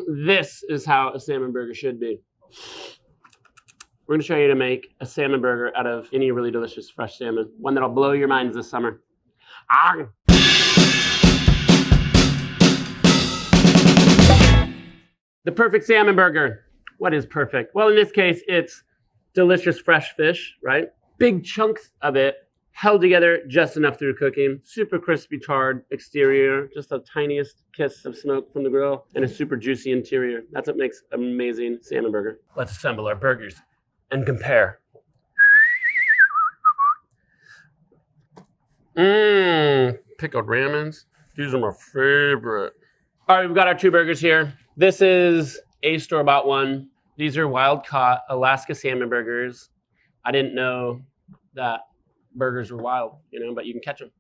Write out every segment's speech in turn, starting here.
this is how a salmon burger should be. We're gonna show you to make a salmon burger out of any really delicious fresh salmon. One that'll blow your minds this summer. The perfect salmon burger. What is perfect? Well, in this case, it's delicious fresh fish, right? Big chunks of it held together just enough through cooking. Super crispy charred exterior, just the tiniest kiss of smoke from the grill, and a super juicy interior. That's what makes an amazing salmon burger. Let's assemble our burgers and compare. Pickled ramens. These are my favorite. All right, we've got our two burgers here. This is a store-bought one. These are wild-caught Alaska salmon burgers. I didn't know that burgers were wild, but you can catch them.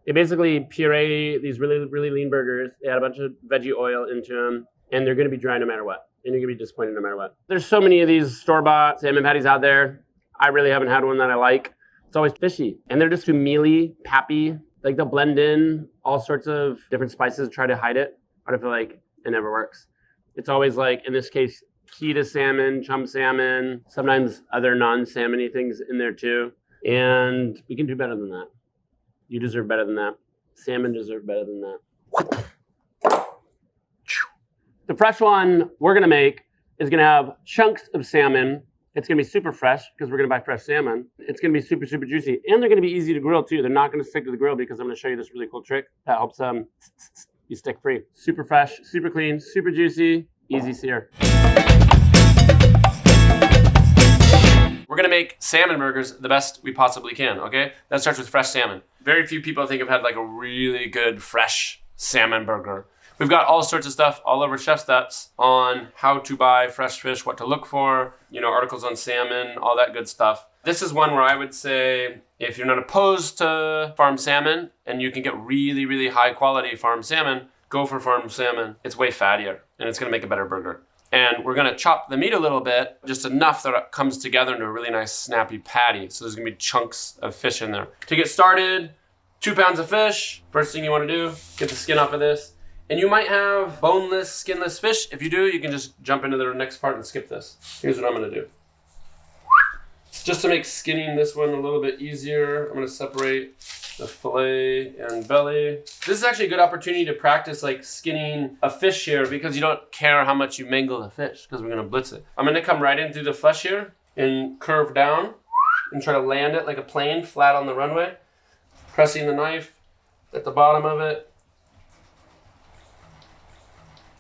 They basically puree these really, really lean burgers. They add a bunch of veggie oil into them, and they're gonna be dry no matter what. And you're gonna be disappointed no matter what. There's so many of these store-bought salmon patties out there. I really haven't had one that I like. It's always fishy. And they're just too mealy, pappy. Like they'll blend in all sorts of different spices to try to hide it. But I feel like it never works. It's always like, in this case, Kita salmon, chum salmon, sometimes other non-salmon-y things in there too. And we can do better than that. You deserve better than that. Salmon deserve better than that. The fresh one we're gonna make is gonna have chunks of salmon. It's gonna be super fresh because we're gonna buy fresh salmon. It's gonna be super, super juicy. And they're gonna be easy to grill too. They're not gonna stick to the grill because I'm gonna show you this really cool trick that helps you stick free. Super fresh, super clean, super juicy, easy sear. We're gonna make salmon burgers the best we possibly can, okay? That starts with fresh salmon. Very few people I think have had like a really good fresh salmon burger. We've got all sorts of stuff all over ChefSteps on how to buy fresh fish, what to look for, articles on salmon, all that good stuff. This is one where I would say, if you're not opposed to farm salmon and you can get really, really high quality farm salmon, go for farm salmon. It's way fattier and it's gonna make a better burger. And we're gonna chop the meat a little bit, just enough that it comes together into a really nice snappy patty. So there's gonna be chunks of fish in there. To get started, 2 pounds of fish. First thing you wanna do, get the skin off of this. And you might have boneless, skinless fish. If you do, you can just jump into the next part and skip this. Here's what I'm gonna do. Just to make skinning this one a little bit easier, I'm gonna separate the fillet and belly. This is actually a good opportunity to practice like skinning a fish here because you don't care how much you mangle the fish because we're gonna blitz it. I'm gonna come right in through the flesh here and curve down and try to land it like a plane flat on the runway. Pressing the knife at the bottom of it.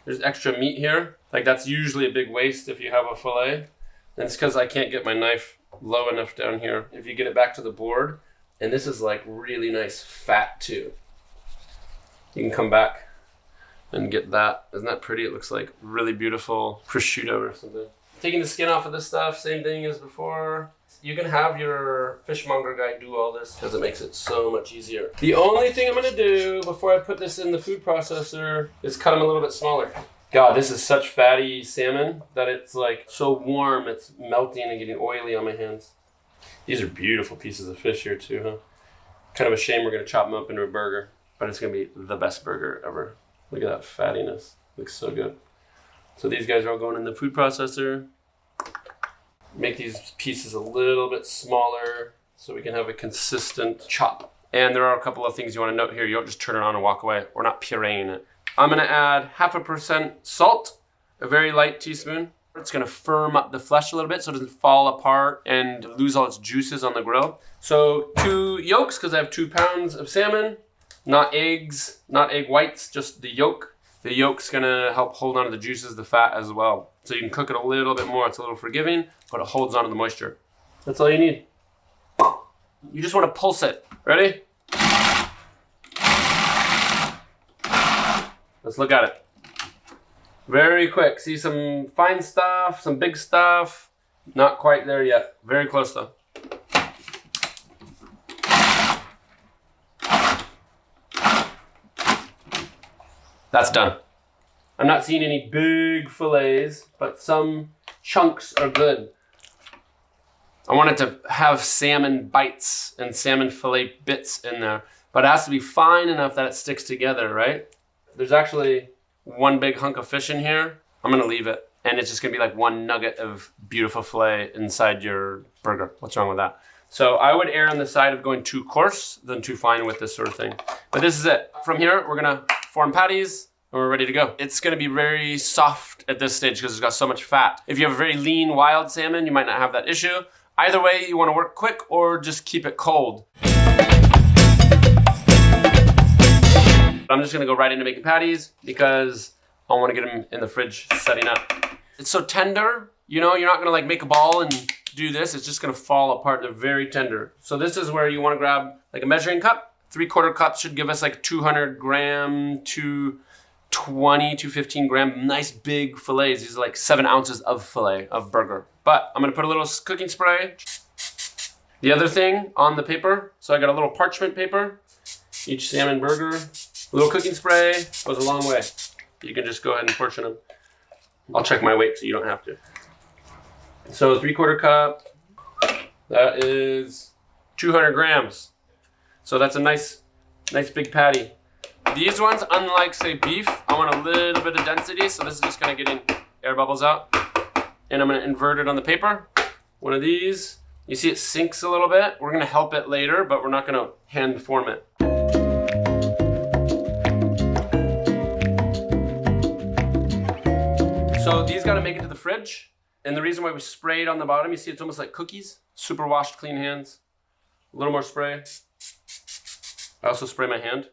There's extra meat here. Like that's usually a big waste if you have a fillet. And it's because I can't get my knife low enough down here. If you get it back to the board, and this is like really nice fat too. You can come back and get that. Isn't that pretty? It looks like really beautiful prosciutto or something. Taking the skin off of this stuff, same thing as before. You can have your fishmonger guy do all this because it makes it so much easier. The only thing I'm gonna do before I put this in the food processor is cut them a little bit smaller. God, this is such fatty salmon that it's like so warm, it's melting and getting oily on my hands. These are beautiful pieces of fish here too, huh? Kind of a shame we're gonna chop them up into a burger, but it's gonna be the best burger ever. Look at that fattiness, looks so good. So these guys are all going in the food processor. Make these pieces a little bit smaller so we can have a consistent chop. And there are a couple of things you wanna note here. You don't just turn it on and walk away. We're not pureeing it. I'm gonna add 0.5% salt, a very light teaspoon. It's gonna firm up the flesh a little bit so it doesn't fall apart and lose all its juices on the grill. So 2 yolks, because I have 2 pounds of salmon, not eggs, not egg whites, just the yolk. The yolk's gonna help hold on to the juices, the fat as well. So you can cook it a little bit more. It's a little forgiving, but it holds on to the moisture. That's all you need. You just wanna pulse it. Ready? Let's look at it. Very quick. See some fine stuff, some big stuff. Not quite there yet. Very close though. That's done. I'm not seeing any big fillets, but some chunks are good. I want it to have salmon bites and salmon fillet bits in there, but it has to be fine enough that it sticks together, right? There's actually one big hunk of fish in here. I'm gonna leave it. And it's just gonna be like one nugget of beautiful filet inside your burger. What's wrong with that? So I would err on the side of going too coarse than too fine with this sort of thing. But this is it. From here, we're gonna form patties and we're ready to go. It's gonna be very soft at this stage because it's got so much fat. If you have a very lean wild salmon, you might not have that issue. Either way, you wanna work quick or just keep it cold. I'm just gonna go right into making patties because I wanna get them in the fridge setting up. It's so tender, you know, you're not gonna like make a ball and do this, it's just gonna fall apart. They're very tender. So this is where you wanna grab like a measuring cup. 3/4 cup should give us like 200 gram to 20 to 15 gram, nice big fillets. These are like 7 ounces of filet of burger. But I'm gonna put a little cooking spray. The other thing on the paper, so I got a little parchment paper. Each salmon burger, a little cooking spray goes a long way. You can just go ahead and portion them. I'll check my weight so you don't have to. So 3/4 cup, that is 200 grams. So that's a nice big patty. These ones, unlike say beef, I want a little bit of density, so this is just kind of getting air bubbles out. And I'm gonna invert it on the paper. One of these, you see it sinks a little bit. We're gonna help it later, but we're not gonna hand form it. So these gotta make it to the fridge. And the reason why we sprayed on the bottom, you see it's almost like cookies. Super washed, clean hands. A little more spray. I also spray my hand.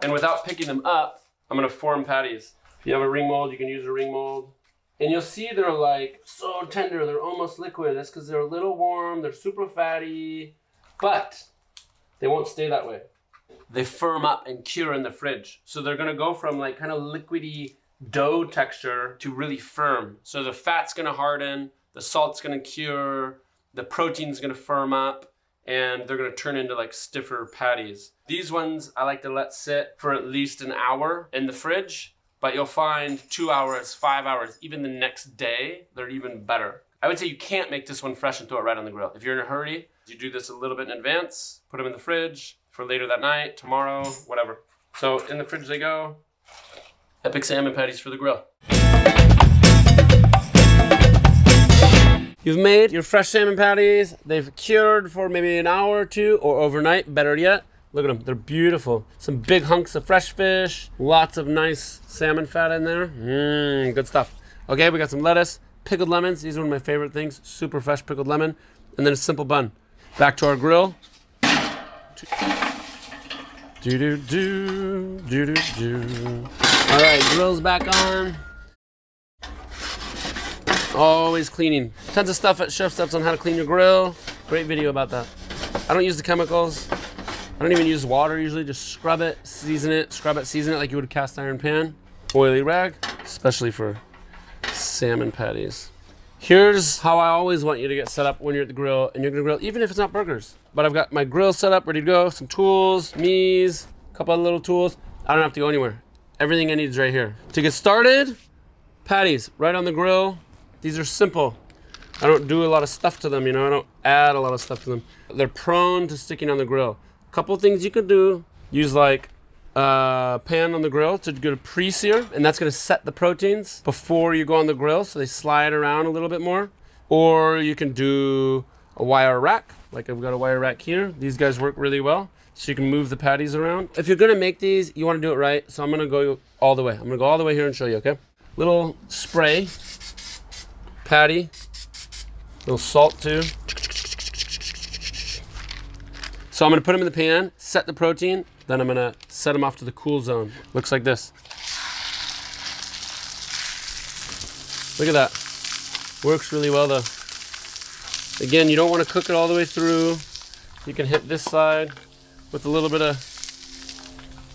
And without picking them up, I'm gonna form patties. If you have a ring mold, you can use a ring mold. And you'll see they're like so tender, they're almost liquid. That's because they're a little warm, they're super fatty, but they won't stay that way. They firm up and cure in the fridge. So they're gonna go from like kind of liquidy dough texture to really firm. So the fat's gonna harden, the salt's gonna cure, the protein's gonna firm up, and they're gonna turn into like stiffer patties. These ones I like to let sit for at least an hour in the fridge, but you'll find 2 hours, 5 hours, even the next day, they're even better. I would say you can't make this one fresh and throw it right on the grill. If you're in a hurry, you do this a little bit in advance, put them in the fridge for later that night, tomorrow, whatever. So in the fridge they go. Epic salmon patties for the grill. You've made your fresh salmon patties. They've cured for maybe an hour or two or overnight, better yet. Look at them, they're beautiful. Some big hunks of fresh fish, lots of nice salmon fat in there. Good stuff. Okay, we got some lettuce, pickled lemons. These are one of my favorite things, super fresh pickled lemon. And then a simple bun. Back to our grill. Do-do-do, do-do-do. All right, grill's back on. Always cleaning. Tons of stuff at ChefSteps on how to clean your grill. Great video about that. I don't use the chemicals. I don't even use water usually. Just scrub it, season it, scrub it, season it like you would a cast iron pan. Oily rag, especially for salmon patties. Here's how I always want you to get set up when you're at the grill and you're gonna grill, even if it's not burgers. But I've got my grill set up, ready to go. Some tools, me's, a couple of little tools. I don't have to go anywhere. Everything I need is right here. To get started, patties right on the grill. These are simple. I don't do a lot of stuff to them, you know, I don't add a lot of stuff to them. They're prone to sticking on the grill. A couple things you could do, use like a pan on the grill to get a pre-sear, and that's gonna set the proteins before you go on the grill so they slide around a little bit more. Or you can do a wire rack, like I've got a wire rack here. These guys work really well, so you can move the patties around. If you're gonna make these, you wanna do it right, so I'm gonna go all the way. I'm gonna go all the way here and show you, okay? Little spray, patty, little salt too. So I'm gonna put them in the pan, set the protein, then I'm gonna set them off to the cool zone. Looks like this. Look at that. Works really well though. Again, you don't wanna cook it all the way through. You can hit this side with a little bit of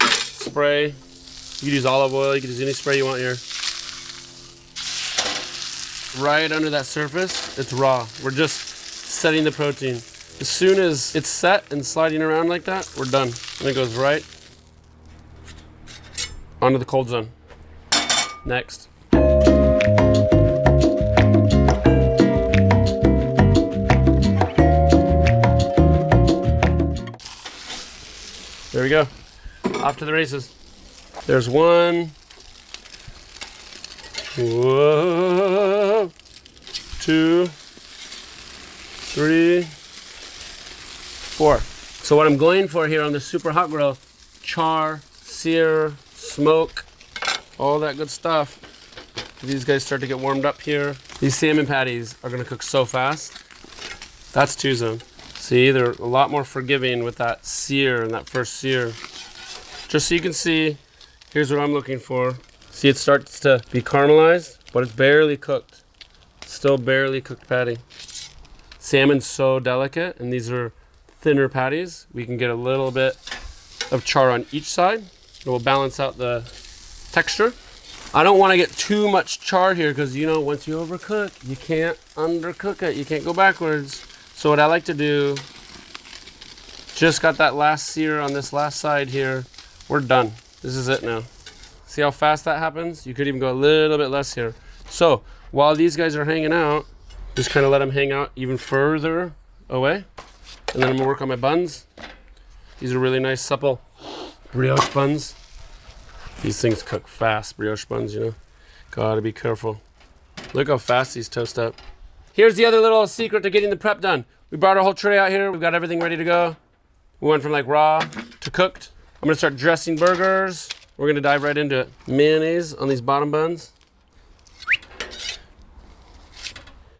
spray. You could use olive oil, you could use any spray you want here. Right under that surface, it's raw. We're just setting the protein. As soon as it's set and sliding around like that, we're done. And it goes right onto the cold zone. Next. There we go. Off to the races. There's one. Whoa. 2, 3, 4. So what I'm going for here on the super hot grill, char, sear, smoke, all that good stuff. These guys start to get warmed up here. These salmon patties are gonna cook so fast. That's 2-zone. See, they're a lot more forgiving with that sear and that first sear. Just so you can see, here's what I'm looking for. See, it starts to be caramelized, but it's barely cooked. Still barely cooked patty. Salmon's so delicate, and these are thinner patties. We can get a little bit of char on each side. It will balance out the texture. I don't want to get too much char here because, you know, once you overcook, you can't undercook it. You can't go backwards. So what I like to do, just got that last sear on this last side here. We're done. This is it now. See how fast that happens? You could even go a little bit less here. So while these guys are hanging out, just kind of let them hang out even further away. And then I'm gonna work on my buns. These are really nice, supple brioche buns. These things cook fast, brioche buns, you know. Gotta be careful. Look how fast these toast up. Here's the other little secret to getting the prep done. We brought our whole tray out here. We've got everything ready to go. We went from like raw to cooked. I'm gonna start dressing burgers. We're gonna dive right into it. Mayonnaise on these bottom buns.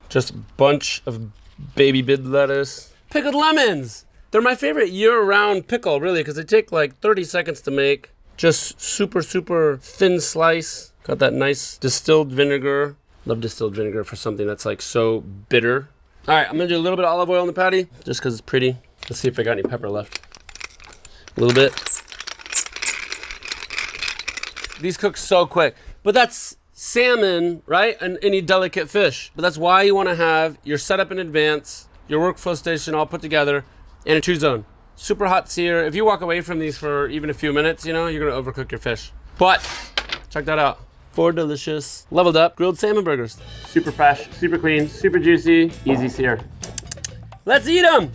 Just a bunch of baby bid lettuce. Pickled lemons. They're my favorite year-round pickle, really, because they take like 30 seconds to make. Just super, super thin slice. Got that nice distilled vinegar. Love distilled vinegar for something that's like so bitter. All right, I'm gonna do a little bit of olive oil on the patty, just because it's pretty. Let's see if I got any pepper left. A little bit. These cook so quick, but that's salmon, right? And any delicate fish. But that's why you wanna have your setup in advance, your workflow station all put together, and a 2-zone. Super hot sear. If you walk away from these for even a few minutes, you know, you're gonna overcook your fish. But check that out. 4 delicious, leveled up grilled salmon burgers. Super fresh, super clean, super juicy, easy sear. Let's eat them.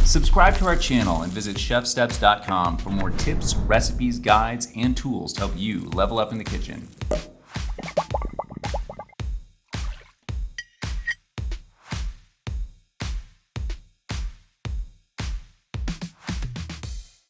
Subscribe to our channel and visit ChefSteps.com for more tips, recipes, guides, and tools to help you level up in the kitchen.